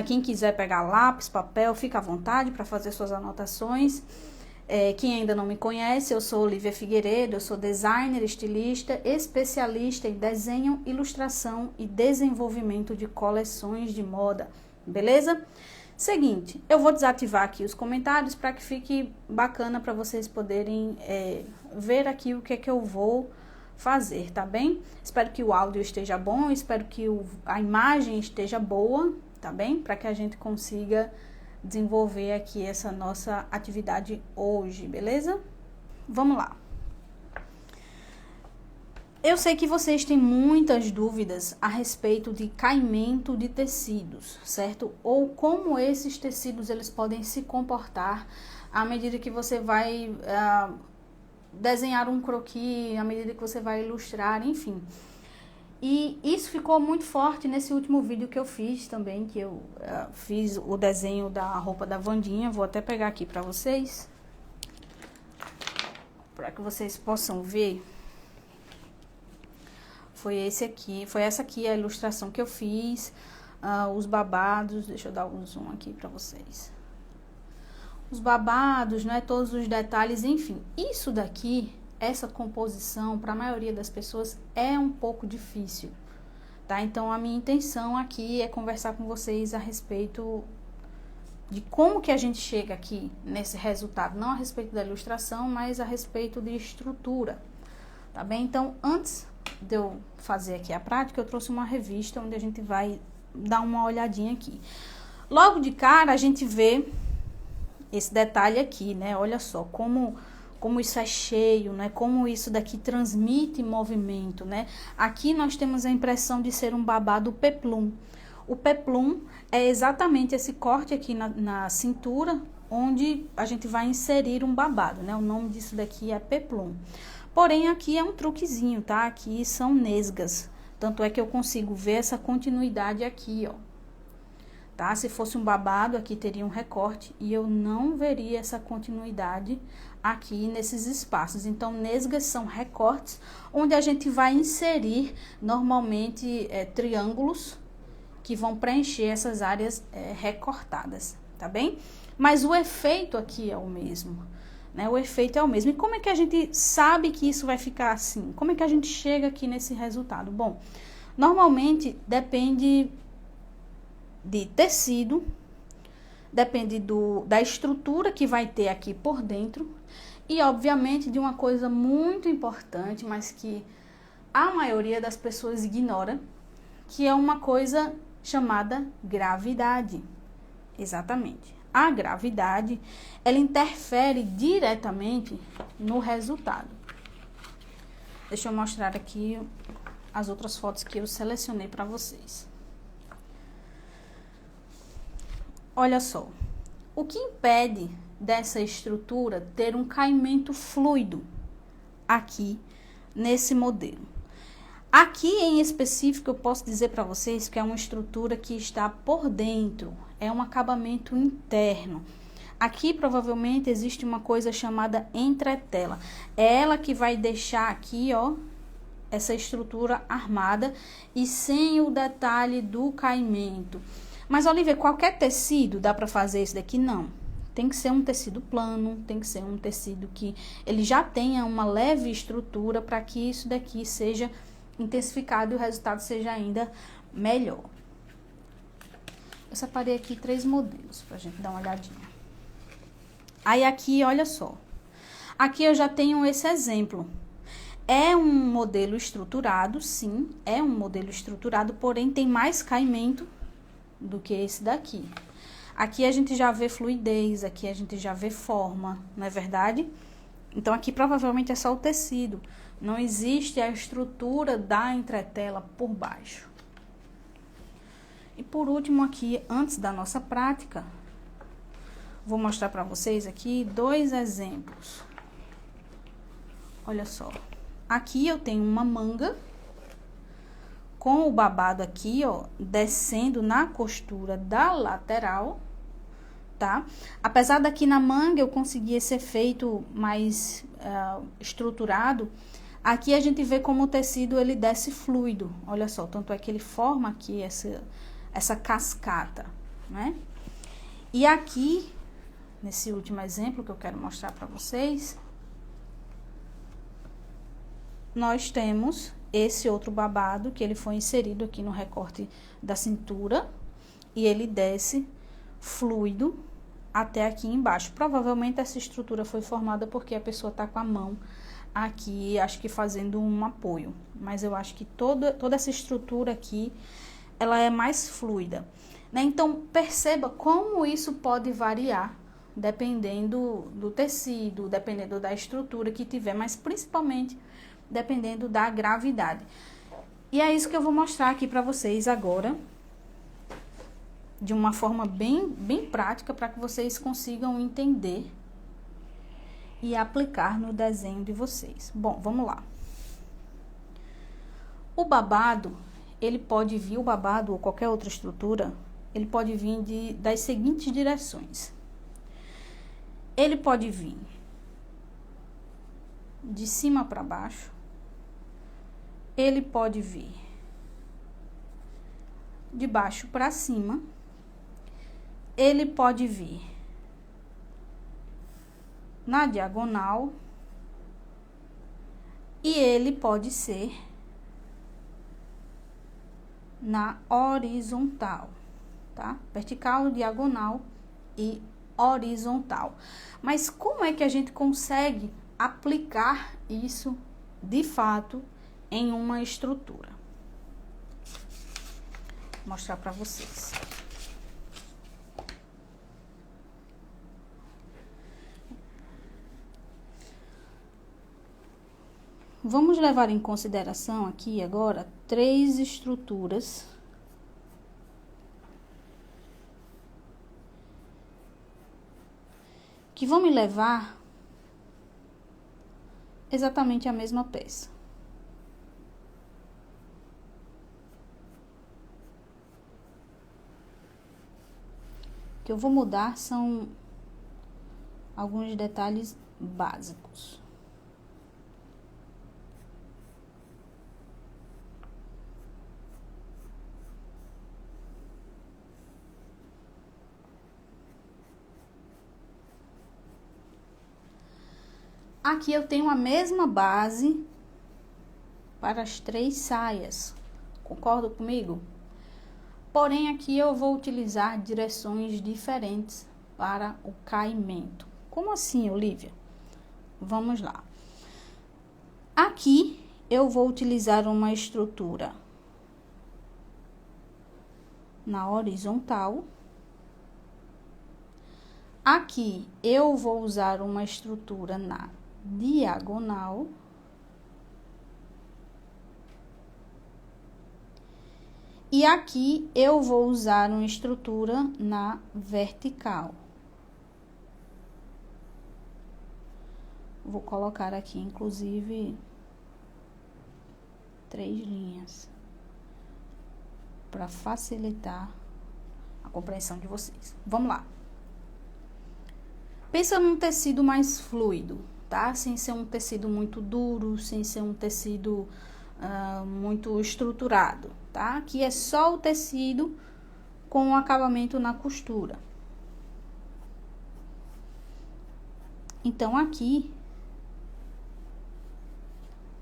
Quem quiser pegar lápis, papel, fica à vontade para fazer suas anotações. Quem ainda não me conhece, eu sou Olivia Figueiredo, eu sou designer, estilista, especialista em desenho, ilustração e desenvolvimento de coleções de moda, beleza? Seguinte, eu vou desativar aqui os comentários para que fique bacana para vocês poderem ver aqui o que é que eu vou fazer, tá bem? Espero que o áudio esteja bom, espero que a imagem esteja boa, tá bem? Para que a gente consiga desenvolver aqui essa nossa atividade hoje, beleza? Vamos lá. Eu sei que vocês têm muitas dúvidas a respeito de caimento de tecidos, certo? Ou como esses tecidos eles podem se comportar à medida que você vai desenhar um croquis, à medida que você vai ilustrar, enfim. E isso ficou muito forte nesse último vídeo que eu fiz também, que eu fiz o desenho da roupa da Wandinha. Vou até pegar aqui para vocês, para que vocês possam ver. Foi essa aqui a ilustração que eu fiz, os babados, deixa eu dar um zoom aqui para vocês. Os babados, né, todos os detalhes, enfim. Isso daqui, essa composição, para a maioria das pessoas, é um pouco difícil, tá? Então, a minha intenção aqui é conversar com vocês a respeito de como que a gente chega aqui nesse resultado. Não a respeito da ilustração, mas a respeito de estrutura, tá bem? Então, antes de eu fazer aqui a prática, eu trouxe uma revista onde a gente vai dar uma olhadinha aqui. Logo de cara, a gente vê esse detalhe aqui, né? Olha só como isso é cheio, né? Como isso daqui transmite movimento, né? Aqui nós temos a impressão de ser um babado peplum. O peplum é exatamente esse corte aqui na cintura, onde a gente vai inserir um babado, né? O nome disso daqui é peplum. Porém, aqui é um truquezinho, tá? Aqui são nesgas. Tanto é que eu consigo ver essa continuidade aqui, ó. Tá? Se fosse um babado, aqui teria um recorte e eu não veria essa continuidade aqui nesses espaços. Então, nesgas são recortes onde a gente vai inserir normalmente triângulos que vão preencher essas áreas recortadas, tá bem? Mas o efeito aqui é o mesmo, né? O efeito é o mesmo. E como é que a gente sabe que isso vai ficar assim? Como é que a gente chega aqui nesse resultado? Bom, normalmente depende de tecido, depende da estrutura que vai ter aqui por dentro e, obviamente, de uma coisa muito importante, mas que a maioria das pessoas ignora, que é uma coisa chamada gravidade. Exatamente. A gravidade, ela interfere diretamente no resultado. Deixa eu mostrar aqui as outras fotos que eu selecionei para vocês. Olha só, o que impede dessa estrutura ter um caimento fluido aqui nesse modelo? Aqui em específico eu posso dizer para vocês que é uma estrutura que está por dentro, é um acabamento interno. Aqui provavelmente existe uma coisa chamada entretela, é ela que vai deixar aqui, ó, essa estrutura armada e sem o detalhe do caimento. Mas, Olivia, qualquer tecido dá para fazer isso daqui? Não. Tem que ser um tecido plano, tem que ser um tecido que ele já tenha uma leve estrutura para que isso daqui seja intensificado e o resultado seja ainda melhor. Eu separei aqui 3 modelos para a gente dar uma olhadinha. Aí aqui, olha só. Aqui eu já tenho esse exemplo. É um modelo estruturado, sim, é um modelo estruturado, porém tem mais caimento do que esse daqui. Aqui a gente já vê fluidez, aqui a gente já vê forma, não é verdade? Então aqui provavelmente é só o tecido, não existe a estrutura da entretela por baixo. E por último aqui, antes da nossa prática, vou mostrar para vocês aqui 2 exemplos. Olha só, aqui eu tenho uma manga com o babado aqui, ó, descendo na costura da lateral, tá? Apesar daqui na manga eu conseguir esse efeito mais estruturado, aqui a gente vê como o tecido ele desce fluido, olha só, tanto é que ele forma aqui essa cascata, né? E aqui, nesse último exemplo que eu quero mostrar para vocês, nós temos esse outro babado que ele foi inserido aqui no recorte da cintura e ele desce fluido até aqui embaixo. Provavelmente essa estrutura foi formada porque a pessoa tá com a mão aqui, acho que fazendo um apoio, mas eu acho que toda essa estrutura aqui, ela é mais fluida, né? Então, perceba como isso pode variar, dependendo do tecido, dependendo da estrutura que tiver, mas principalmente dependendo da gravidade. E é isso que eu vou mostrar aqui para vocês agora, de uma forma bem prática, para que vocês consigam entender e aplicar no desenho de vocês. Bom, vamos lá. O babado, ele pode vir, o babado ou qualquer outra estrutura, ele pode vir das seguintes direções. Ele pode vir de cima para baixo, ele pode vir de baixo para cima, ele pode vir na diagonal e ele pode ser na horizontal, tá? Vertical, diagonal e horizontal. Mas como é que a gente consegue aplicar isso de fato em uma estrutura? Vou mostrar para vocês. Vamos levar em consideração aqui agora 3 estruturas que vão me levar exatamente a mesma peça. O que eu vou mudar são alguns detalhes básicos. Aqui eu tenho a mesma base para as 3 saias, concorda comigo? Porém, aqui eu vou utilizar direções diferentes para o caimento. Como assim, Olivia? Vamos lá. Aqui eu vou utilizar uma estrutura na horizontal. Aqui eu vou usar uma estrutura na diagonal. E aqui eu vou usar uma estrutura na vertical. Vou colocar aqui, inclusive, 3 linhas para facilitar a compreensão de vocês. Vamos lá. Pensa num tecido mais fluido, tá? Sem ser um tecido muito duro, sem ser um tecido muito estruturado, tá? Aqui é só o tecido com o acabamento na costura. Então, aqui,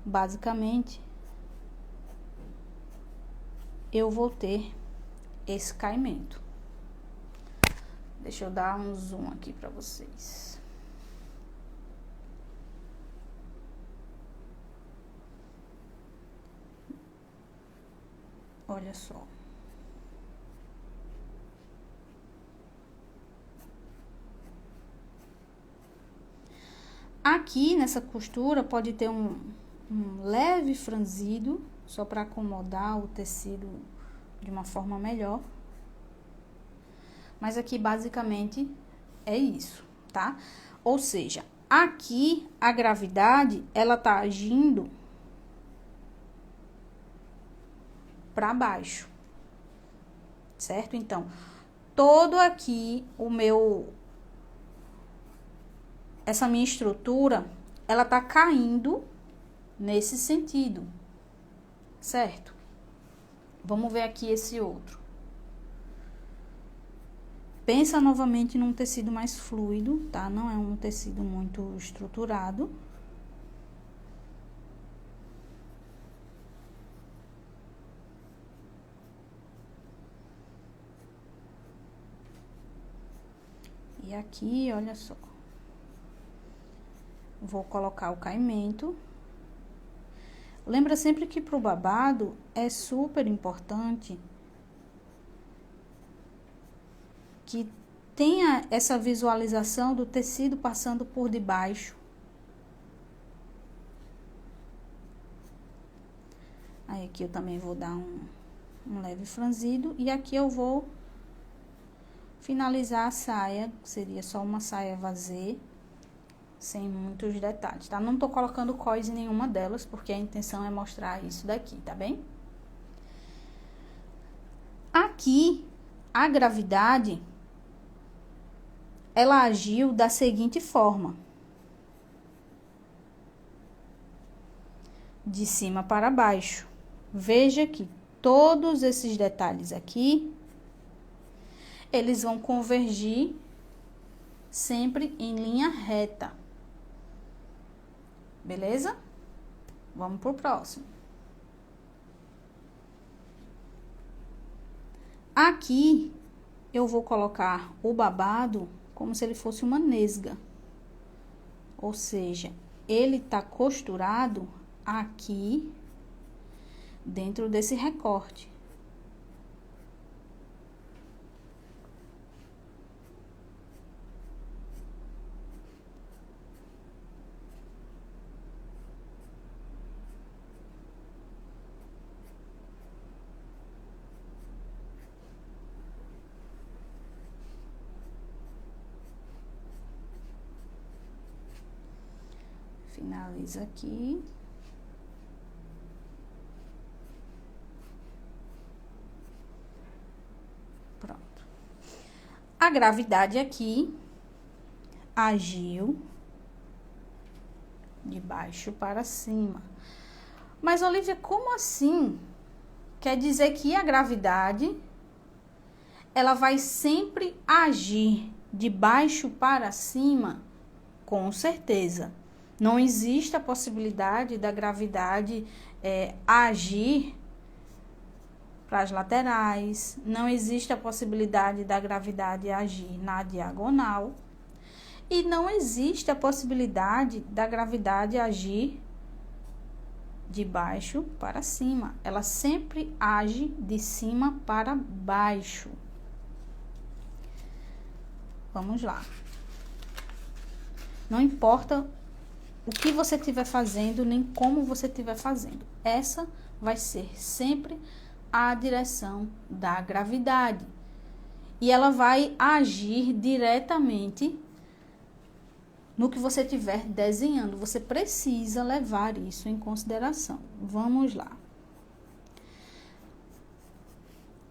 basicamente, eu vou ter esse caimento. Deixa eu dar um zoom aqui para vocês. Olha só. Aqui nessa costura pode ter um leve franzido, só para acomodar o tecido de uma forma melhor. Mas aqui basicamente é isso, tá? Ou seja, aqui a gravidade, ela tá agindo para baixo, certo? Então, todo aqui essa minha estrutura, ela tá caindo nesse sentido, certo? Vamos ver aqui esse outro. Pensa novamente num tecido mais fluido, tá? Não é um tecido muito estruturado. E aqui, olha só. Vou colocar o caimento. Lembra sempre que pro babado é super importante que tenha essa visualização do tecido passando por debaixo. Aí aqui eu também vou dar um leve franzido. E aqui eu vou finalizar a saia, seria só uma saia vazê, sem muitos detalhes, tá? Não tô colocando cós em nenhuma delas, porque a intenção é mostrar isso daqui, tá bem? Aqui, a gravidade, ela agiu da seguinte forma. De cima para baixo. Veja que todos esses detalhes aqui, eles vão convergir sempre em linha reta. Beleza? Vamos pro próximo. Aqui, eu vou colocar o babado como se ele fosse uma nesga. Ou seja, ele tá costurado aqui dentro desse recorte. Finaliza aqui. Pronto. A gravidade aqui agiu de baixo para cima. Mas, Olivia, como assim? Quer dizer que a gravidade, ela vai sempre agir de baixo para cima? Com certeza. Não existe a possibilidade da gravidade agir para as laterais, não existe a possibilidade da gravidade agir na diagonal e não existe a possibilidade da gravidade agir de baixo para cima. Ela sempre age de cima para baixo. Vamos lá. Não importa o que você estiver fazendo, nem como você estiver fazendo. Essa vai ser sempre a direção da gravidade. E ela vai agir diretamente no que você estiver desenhando. Você precisa levar isso em consideração. Vamos lá.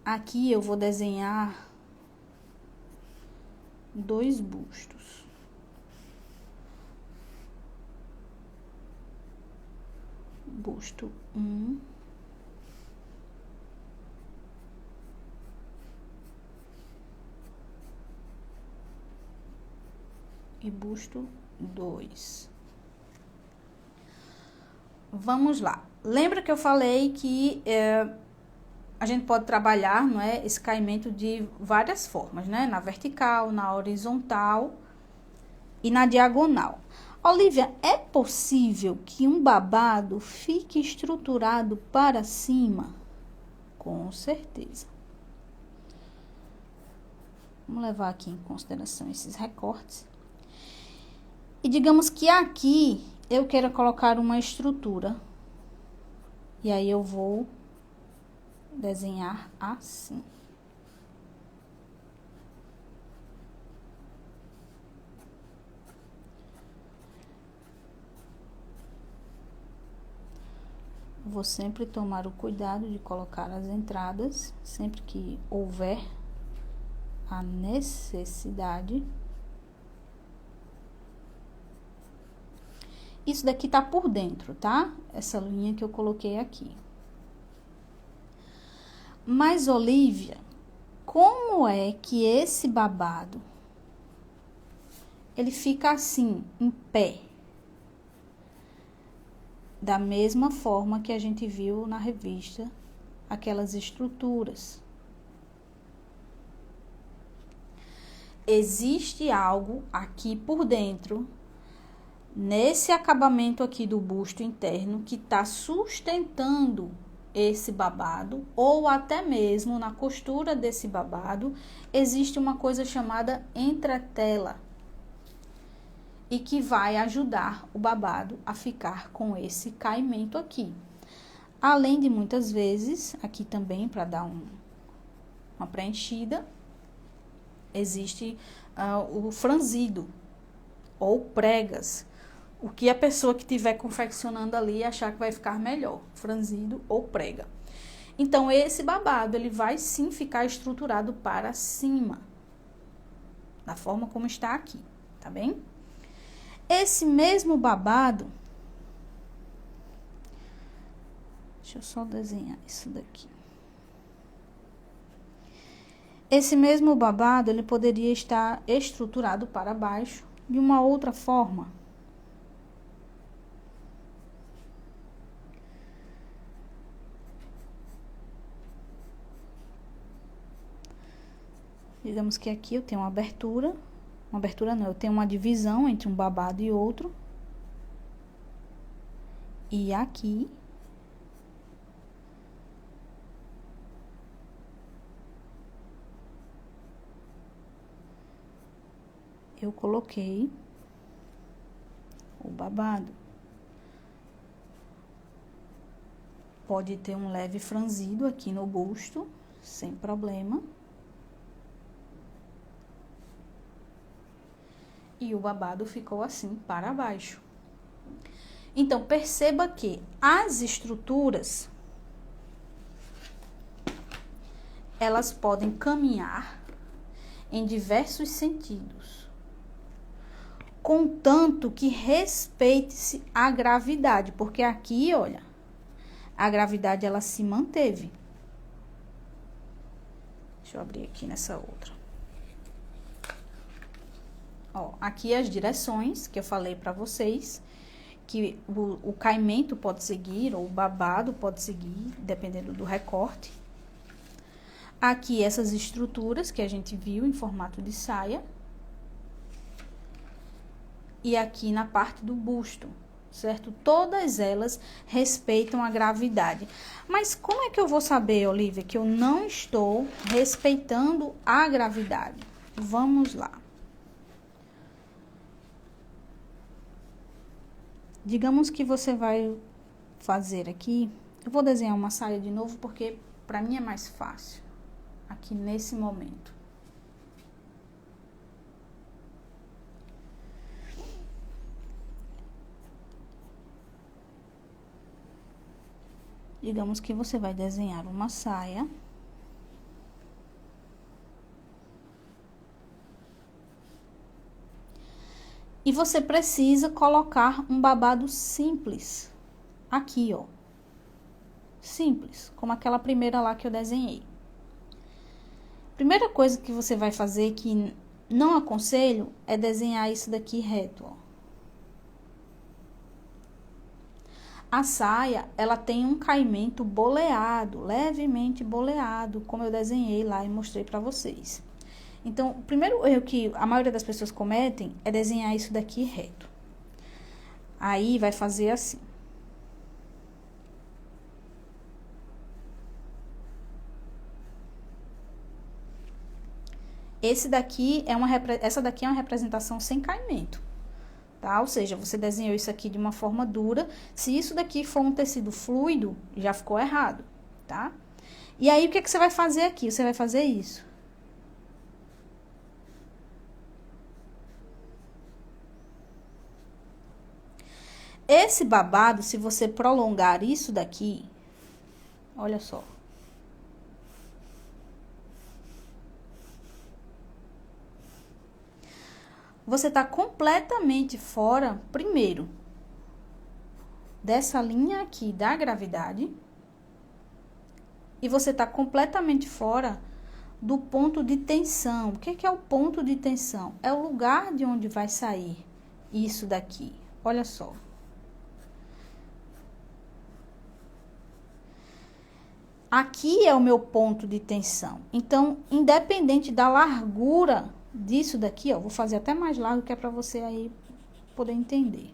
Aqui eu vou desenhar 2 bustos. Busto 1. E busto 2. Vamos lá. Lembra que eu falei que a gente pode trabalhar, não é, esse caimento de várias formas, né? Na vertical, na horizontal e na diagonal. Olivia, é possível que um babado fique estruturado para cima? Com certeza. Vamos levar aqui em consideração esses recortes. E digamos que aqui eu queira colocar uma estrutura. E aí eu vou desenhar assim. Vou sempre tomar o cuidado de colocar as entradas, sempre que houver a necessidade. Isso daqui tá por dentro, tá? Essa linha que eu coloquei aqui. Mas, Olivia, como é que esse babado ele fica assim, em pé? Da mesma forma que a gente viu na revista, aquelas estruturas. Existe algo aqui por dentro, nesse acabamento aqui do busto interno, que está sustentando esse babado, ou até mesmo na costura desse babado, existe uma coisa chamada entretela, e que vai ajudar o babado a ficar com esse caimento aqui. Além de muitas vezes, aqui também para dar uma preenchida, existe o franzido ou pregas. O que a pessoa que estiver confeccionando ali achar que vai ficar melhor, franzido ou prega. Então, esse babado, ele vai sim ficar estruturado para cima, da forma como está aqui, tá bem? Esse mesmo babado, deixa eu só desenhar isso daqui. Esse mesmo babado, ele poderia estar estruturado para baixo de uma outra forma. Digamos que aqui eu tenho uma abertura não, eu tenho uma divisão entre um babado e outro. E aqui eu coloquei o babado. Pode ter um leve franzido aqui no busto, sem problema. E o babado ficou assim, para baixo. Então, perceba que as estruturas, elas podem caminhar em diversos sentidos, contanto que respeite-se a gravidade, porque aqui, olha, a gravidade ela se manteve. Deixa eu abrir aqui nessa outra. Ó, aqui as direções que eu falei para vocês, que o caimento pode seguir, ou o babado pode seguir, dependendo do recorte. Aqui essas estruturas que a gente viu em formato de saia. E aqui na parte do busto, certo? Todas elas respeitam a gravidade. Mas como é que eu vou saber, Olivia, que eu não estou respeitando a gravidade? Vamos lá. Digamos que você vai fazer aqui, eu vou desenhar uma saia de novo, porque para mim é mais fácil, aqui nesse momento. Digamos que você vai desenhar uma saia. E você precisa colocar um babado simples, aqui, ó. Simples, como aquela primeira lá que eu desenhei. Primeira coisa que você vai fazer, que não aconselho, é desenhar isso daqui reto, ó. A saia, ela tem um caimento boleado, levemente boleado, como eu desenhei lá e mostrei pra vocês. Então, o primeiro erro que a maioria das pessoas cometem é desenhar isso daqui reto. Aí, vai fazer assim. Essa daqui é uma representação sem caimento, tá? Ou seja, você desenhou isso aqui de uma forma dura. Se isso daqui for um tecido fluido, já ficou errado, tá? E aí, o que é que você vai fazer aqui? Você vai fazer isso. Esse babado, se você prolongar isso daqui, olha só. Você tá completamente fora, primeiro, dessa linha aqui da gravidade. E você tá completamente fora do ponto de tensão. O que é o ponto de tensão? É o lugar de onde vai sair isso daqui. Olha só. Aqui é o meu ponto de tensão. Então, independente da largura disso daqui, ó, vou fazer até mais largo que é para você aí poder entender.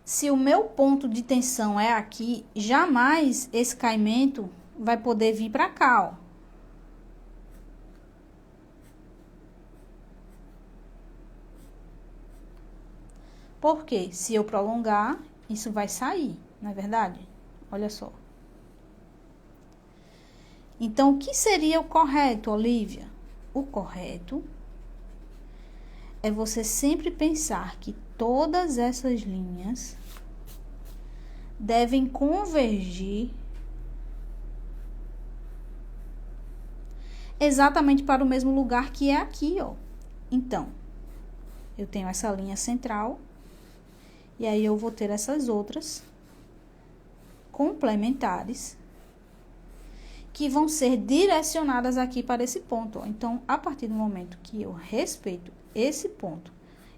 Se o meu ponto de tensão é aqui, jamais esse caimento vai poder vir para cá, ó. Porque se eu prolongar, isso vai sair, não é verdade? Olha só. Então, o que seria o correto, Olivia? O correto é você sempre pensar que todas essas linhas devem convergir exatamente para o mesmo lugar que é aqui, ó. Então, eu tenho essa linha central e aí eu vou ter essas outras complementares que vão ser direcionadas aqui para esse ponto, ó. Então, a partir do momento que eu respeito esse ponto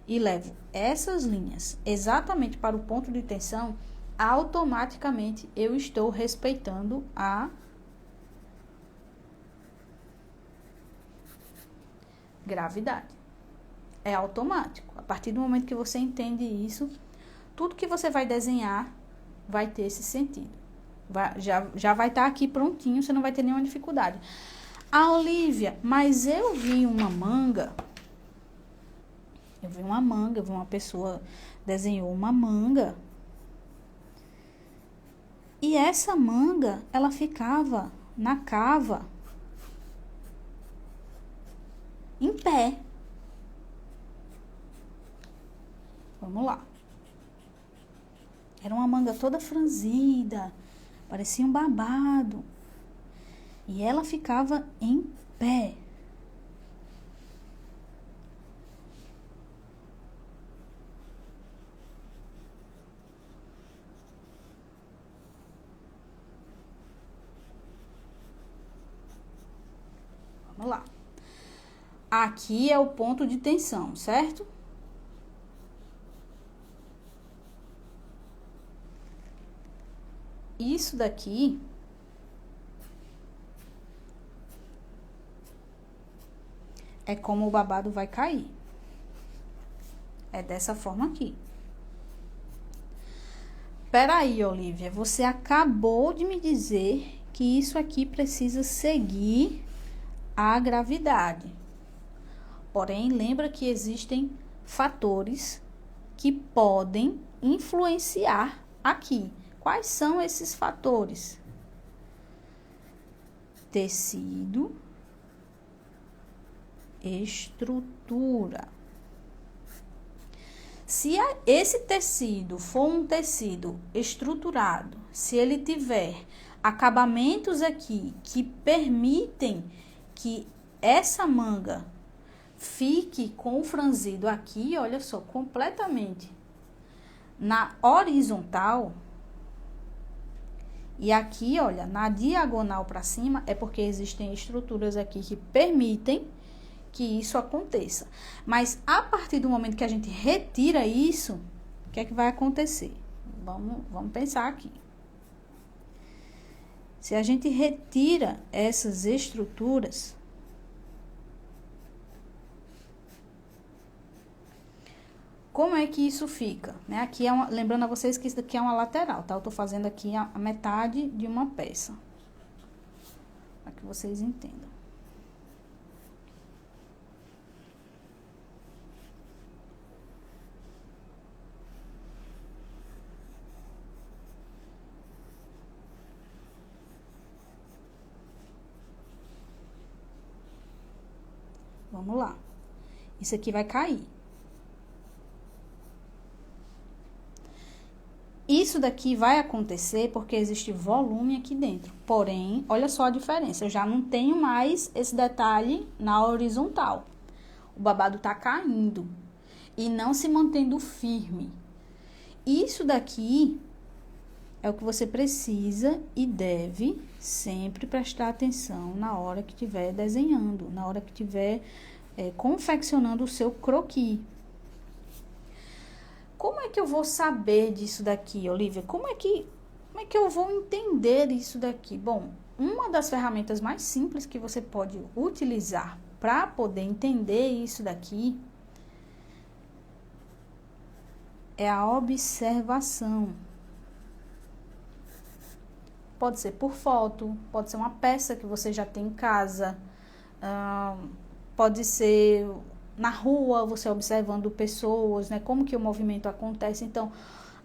e levo essas linhas exatamente para o ponto de tensão, automaticamente eu estou respeitando a gravidade. É automático. A partir do momento que você entende isso, tudo que você vai desenhar vai ter esse sentido. Já vai estar aqui prontinho, você não vai ter nenhuma dificuldade. Ah, Olivia, mas eu vi uma manga. Eu vi uma pessoa desenhou uma manga. E essa manga, ela ficava na cava, em pé. Vamos lá. Era uma manga toda franzida, parecia um babado. E ela ficava em pé. Vamos lá. Aqui é o ponto de tensão, certo? Isso daqui é como o babado vai cair. É dessa forma aqui. Peraí, Olivia, você acabou de me dizer que isso aqui precisa seguir a gravidade. Porém, lembra que existem fatores que podem influenciar aqui. Quais são esses fatores? Tecido, estrutura. Se esse tecido for um tecido estruturado, se ele tiver acabamentos aqui que permitem que essa manga fique com o franzido aqui, olha só, completamente na horizontal, e aqui, olha, na diagonal para cima, é porque existem estruturas aqui que permitem que isso aconteça. Mas a partir do momento que a gente retira isso, o que é que vai acontecer? Vamos pensar aqui. Se a gente retira essas estruturas, como é que isso fica? Né? Aqui lembrando a vocês que isso daqui é uma lateral, tá? Eu tô fazendo aqui a metade de uma peça, para que vocês entendam. Vamos lá. Isso aqui vai cair. Isso daqui vai acontecer porque existe volume aqui dentro. Porém, olha só a diferença. Eu já não tenho mais esse detalhe na horizontal. O babado tá caindo e não se mantendo firme. Isso daqui é o que você precisa e deve sempre prestar atenção na hora que estiver desenhando, na hora que estiver confeccionando o seu croquis. Como é que eu vou saber disso daqui, Olivia? Como é que eu vou entender isso daqui? Bom, uma das ferramentas mais simples que você pode utilizar para poder entender isso daqui é a observação. Pode ser por foto, pode ser uma peça que você já tem em casa, pode ser na rua, você observando pessoas, né? Como que o movimento acontece. Então,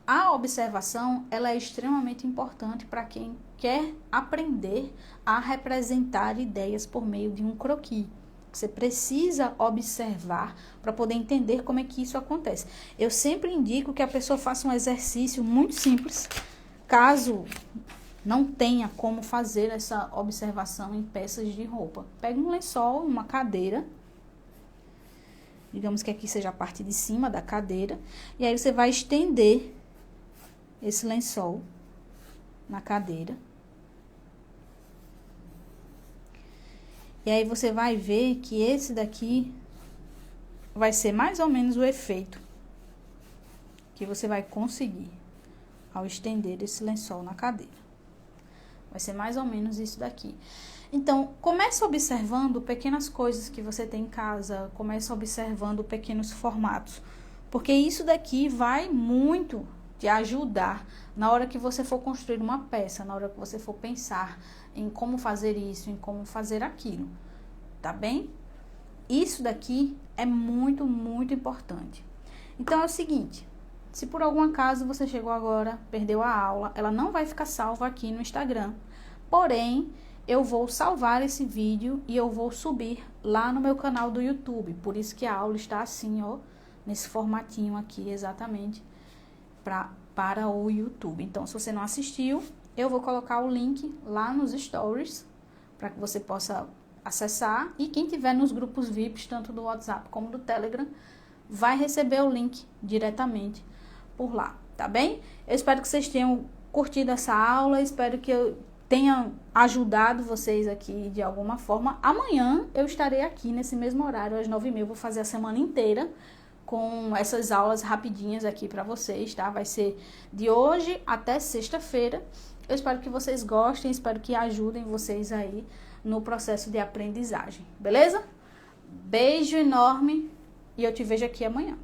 a observação, ela é extremamente importante para quem quer aprender a representar ideias por meio de um croquis. Você precisa observar para poder entender como é que isso acontece. Eu sempre indico que a pessoa faça um exercício muito simples, caso não tenha como fazer essa observação em peças de roupa. Pega um lençol, uma cadeira, digamos que aqui seja a parte de cima da cadeira, e aí você vai estender esse lençol na cadeira. E aí você vai ver que esse daqui vai ser mais ou menos o efeito que você vai conseguir ao estender esse lençol na cadeira. Vai ser mais ou menos isso daqui. Então, comece observando pequenas coisas que você tem em casa, comece observando pequenos formatos, porque isso daqui vai muito te ajudar na hora que você for construir uma peça, na hora que você for pensar em como fazer isso, em como fazer aquilo, tá bem? Isso daqui é muito, muito importante. Então, é o seguinte, se por algum acaso você chegou agora, perdeu a aula, ela não vai ficar salva aqui no Instagram, porém, eu vou salvar esse vídeo e eu vou subir lá no meu canal do YouTube, por isso que a aula está assim, ó, nesse formatinho aqui, exatamente, para o YouTube. Então, se você não assistiu, eu vou colocar o link lá nos stories, para que você possa acessar, e quem tiver nos grupos VIPs, tanto do WhatsApp como do Telegram, vai receber o link diretamente por lá, tá bem? Eu espero que vocês tenham curtido essa aula, espero que eu tenha ajudado vocês aqui de alguma forma. Amanhã eu estarei aqui nesse mesmo horário, às 9h30, vou fazer a semana inteira com essas aulas rapidinhas aqui para vocês, tá? Vai ser de hoje até sexta-feira. Eu espero que vocês gostem, espero que ajudem vocês aí no processo de aprendizagem, beleza? Beijo enorme e eu te vejo aqui amanhã.